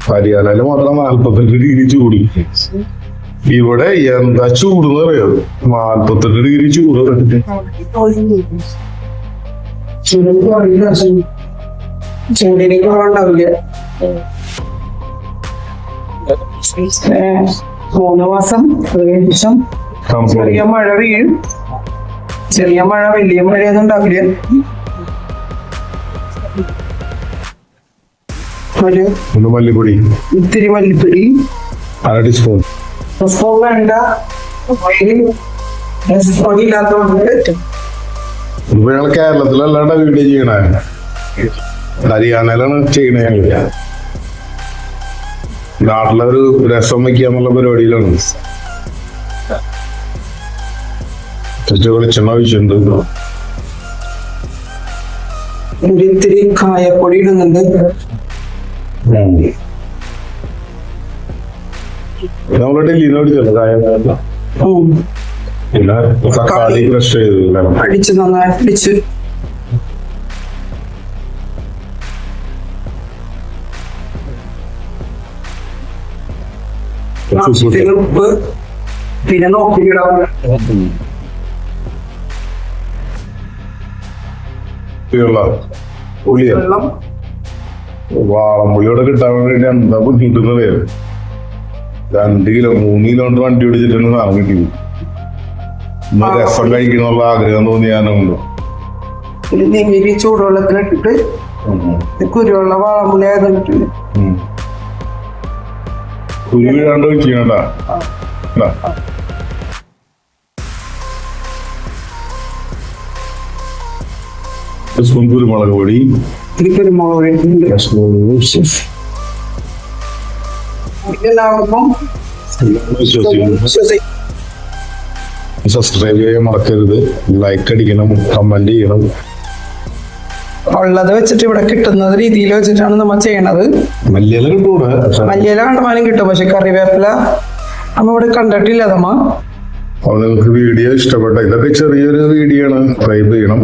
ഹരിയാനയില് മാത്രം 42 ഡിഗ്രി ചൂട്. ഇവിടെ എന്താ ചൂടെന്ന് പറയാ, 48 ഡിഗ്രി ചൂട്. ചൂടിന് കുറവുണ്ടാവില്ല. 3 മാസം ഏകദേശം ചെറിയ മഴ വീഴും. ചെറിയ മഴ, വലിയ മഴയൊന്നും ഉണ്ടാവില്ല. മല്ലിപ്പൊടി, ഇത്തിരി മല്ലിപ്പൊടി, 1/2 ടീസ്പൂൺ. വേണ്ട, പൊടി ഇല്ലാത്തതുകൊണ്ട്. ഇപ്പൊ ഞങ്ങള് കേരളത്തിലല്ലാണ്ട വീഡിയോ ചെയ്യണേ, ഹരിയാനയിലാണ് ചെയ്യണേ. ഞങ്ങള് നാട്ടിലൊരു രസം വയ്ക്കാന്നുള്ള പരിപാടിയിലാണ്. വെളിച്ചെണ്ണ ഒഴിച്ചിട്ടുണ്ട്. ഇത്തിരി കായപ്പൊടി ഇടുന്നുണ്ട്. നമ്മള് ഡൽഹിന്ന് മേടിച്ചല്ലോ കായ. പിന്നെ തക്കാളി ക്രഷ് ചെയ്ത് അടിച്ച് നന്നായി അടിച്ച്. ഉപ്പ് പിന്നെ നോക്കിയിടാം. വെള്ളം വാളംപുളിയോടെ കിട്ടാൻ വേണ്ടി എന്താ ബുദ്ധിമുട്ടുന്നത്. 2 കിലോ 3 കിലോ കൊണ്ട് വണ്ടി ഓടിച്ചിട്ടാണ് സാധനം കിട്ടിയത്. രസം കഴിക്കണമെന്നുള്ള ആഗ്രഹം തോന്നിയാണല്ലോ. നെയ്യരി ചൂടുവെള്ളത്തിലിട്ടിട്ട് കുരുവെള്ള വാളംപുളി ആയതിട്ട് കുരു വീഴാണ്ട് വെക്കണട്ടാ. സ്പൂൺ കുരുമുളക് പൊടി, എല്ലാവർക്കും സബ്സ്ക്രൈബ് ചെയ്യാൻ മറക്കരുത്. ലൈക്ക് അടിക്കണം, കമന്റ് ചെയ്യണം. ഉള്ളത് വെച്ചിട്ട് ഇവിടെ കിട്ടുന്ന രീതിയിൽ വെച്ചിട്ടാണ് നമ്മൾ ചെയ്യണത്. മല്ലിയില കിട്ടൂടെ? മല്ലിയില കണ്ടമാനം കിട്ടും, പക്ഷെ കറിവേപ്പില നമ്മ ഇവിടെ കണ്ടിട്ടില്ല. നമ്മ നിങ്ങൾക്ക് വീഡിയോ ഇഷ്ടപ്പെട്ട, ഇതൊക്കെ ചെറിയൊരു വീഡിയോ ആണ്, സബ്സ്ക്രൈബ് ചെയ്യണം.